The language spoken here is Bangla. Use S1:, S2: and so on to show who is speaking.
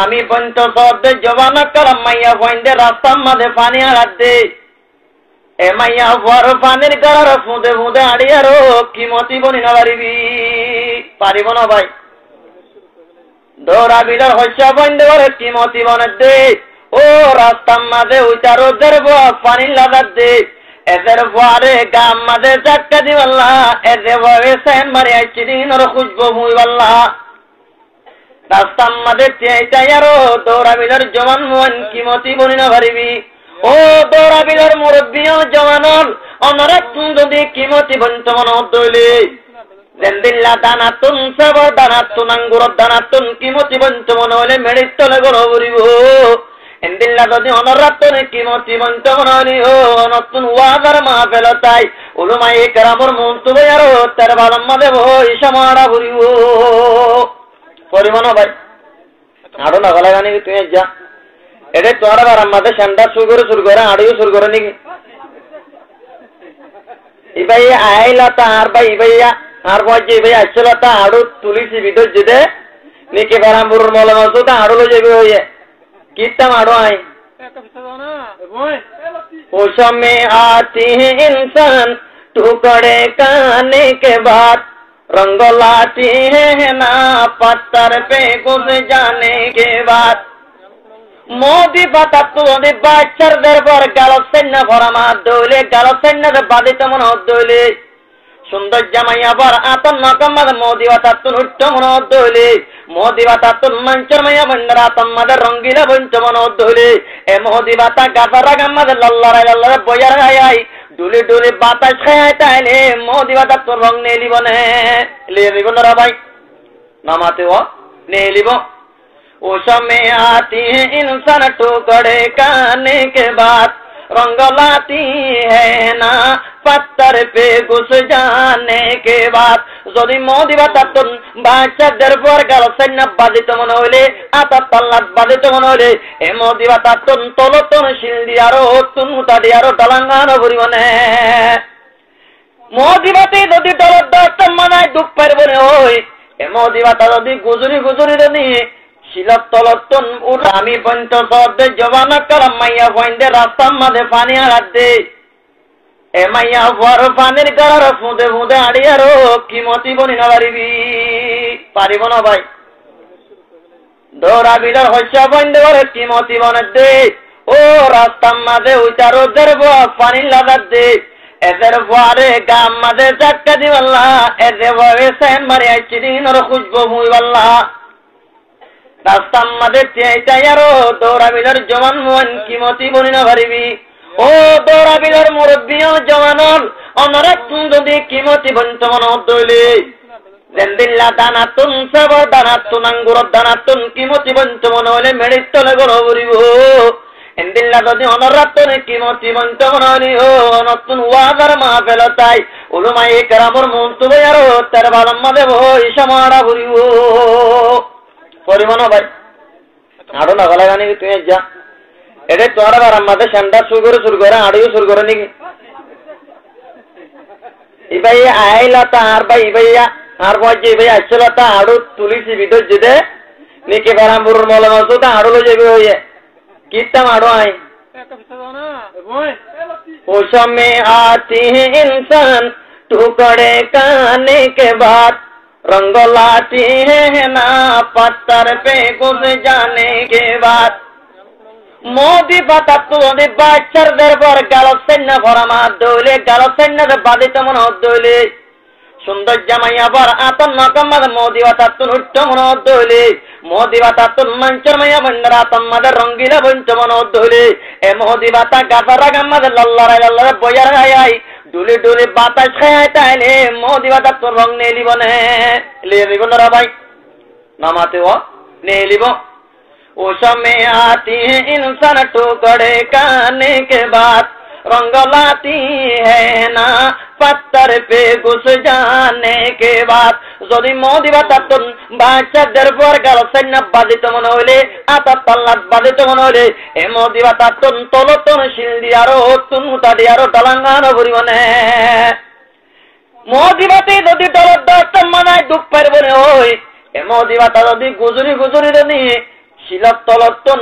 S1: আমি পঞ্চ সদ্দে জবান করাম মাইয়া পয়েন্টে রাস্তার মাঝে পানি হারাত দে এ মাইয়া বড় পানির গড়ার ফুঁদে ফুঁদে আড়িয়ারো কি মতি বনি না পারিব না ভাই দৌড়া বিলের হস্য পয়েন্টে বলে কি মতি বনে দে ও রাস্তার মাঝে উইটা রোদের পানি লাগাত দে এদের পরে গাম মাঝে চাটকা দিবাল্লা এদের ভয়ে সেন মারি আইছি দিন ওর খুঁজবো মুই বাল্লা রাস্তার মাঝে চাইয়ারো দৌড়া বিলের জমান মন কি মতি বনি না পারিবি ও দৌড়া বিলের মুরব্বী জমানল অনরা তুম যদি কি মতি বন্ত মন দইলে জেন্দিল্লা দানাতুন সবর দানাতুন আঙ্গুর দানাতুন কি মতি বন্ত মন হইলে মেডির তলে গড় ভরিব এন্দিল্লা যদি অনরাতনে কি মতি বন্ত মন হইলি ও নতুন ওয়াজার মা ফেল তাই উলুমাই কেরামর মন্তু বইয়ারো তার বালম্মা দেব ইসামারা ভরিব পরিমাণ ভাই আরো না গলা গানি তুই যা এটা তোর আবার আমাদের সেন্টার শুরু করে আড়িও শুরু করে নাকি ইবাই আইলা তা আর ভাই ইবাইয়া আর বজে ইবাই আসছিল তা আড়ু তুলিসি ভিতর যেতে নিকে বারামপুরের মলে মাসু তা আড়ু যাবে হইয়ে কিতাম আড়ু আই ওসমে आती है इंसान टुकड़े खाने के बाद रंग लाती है ना पत्थर पे घुस जाने के बाद मोदी बात तो दे बाचर दरबार गालसेन भरमा दोले गालसेन दे बादित मन दोले सुंदर जमाया बर आतन नकमद मोदी बात तो नुट्ट मन दोले मोदी बात तो मंचरमया बंदरा तमद रंगीला बंच मन दोले ए मोदी बात गादरा गमद लल्ला बोयर आय डुले डुले बातास खाय ताइले मोदी बात तो रंग ने लिबने ले लिबन रा भाई नामाते हो ने लिबो उसमें आती है इंसान टुकड़े खाने के बाद रंग लाती है ना पत्थर पे घुस जाने के बाद যদি মোদি বাতাতুন বাচ্চাদের পর গেল সৈন্য বাদিত মনে হইলে আতা তাল্লাত বাদিত মনে হইলে এ মোদি বাতাতুন তলতন শিল দিয়ারো তুনুতা দিয়ারো ডালাঙ্গানো পরিমাণে মোদি বাতে যদি দলত দত মানায় দুঃখ পারবনে হই এ মোদি বাতা যদি গুজরি গুজরি দেনি শিলত তলতন উঠ আমি পঞ্চ সদ্দে জবান করাম মাইয়া পয়েন্টে রাস্তার মাঝে পানি হারাত দে এ মাইয়া বড় পানির গড়ার ফুঁদে ফুঁদে আড়িয়ারো কি মতি বনি না পারিব না ভাই দৌড়া বিলের হস্য পয়েন্টে বলে কি মতি বনে দে ও রাস্তার মাঝে উইটা রোদের পানি লাগাত দে এদের পরে গাম মাঝে চাটকা দিবাল্লা এদের ভয়ে সেন মারি আইছি দিন ওর খুঁজবো মুই বাল্লা রাস্তার মাঝে চাইয়ারো দৌড়া বিলের জমান মন কি মতি বনি না পারিবি ও দৌড়া বিলের মুরব্বী জমানল অনরা তুম যদি কি মতি বন্ত মন দইলে জেন্দিল্লা দানাতুন সবর দানাতুন আঙ্গুর দানাতুন কি মতি বন্ত মন হইলে মেডির তলে গড় ভরিব এন্দিল্লা যদি অনরাতনে কি মতি বন্ত মন হইলি ও নতুন ওয়াজার মা ফেল তাই উলুমাই কেরামর মন্তু বইয়ারো তার বালম্মা দেব ইসামারা ভরিব পরিমাণ ভাই আরো না গলা গানি তুই যা এটা তোর আবার আমাদের সেন্টার শুরু করে আড়িও শুরু করে নাকি ইবাই আইলা তা আর ভাই ইবাইয়া আর বজে ইবাই আসছিল তা আড়ু তুলিসি ভিতর যেতে নিকে বারামপুরের মলে মাসু তা আড়ু যাবে হইয়ে কিতাম আড়ু আই ওসমে आती है इंसान टुकड़े खाने के बाद रंग लाती है ना पत्थर पे घुस जाने के बाद मोदी बात तो दे बाचर दरबार गालसेन भरमा दोले गालसेन दे बादित मन दोले सुंदर जमाया बर आतन नकमद मोदी बात तो नुट्ट मन दोले मोदी बात तो मंचरमया बंदरा तमद रंगीला बंच मन दोले ए मोदी बात गादरा गमद लल्ला बोयर आय डुले डुले बातास खाय ताइले मोदी बात तो रंग ने लिबने ले लिबन रा भाई नामाते हो ने लिबो उसमें आती है इंसान टुकड़े खाने के बाद रंग लाती है ना पत्थर पे घुस जाने के बाद যদি মোদি বাতাতুন বাচ্চাদের পর গেল সৈন্য বাদিত মনে হইলে আতা তাল্লাত বাদিত মনে হইলে এ মোদি বাতাতুন তলতন শিল দিয়ারো তুনুতা দিয়ারো ডালাঙ্গানো পরিমাণে মোদি বাতে যদি দলত দত মানায় দুঃখ পারবনে হই এ মোদি বাতা যদি গুজরি গুজরি দেনি শিলাতলতন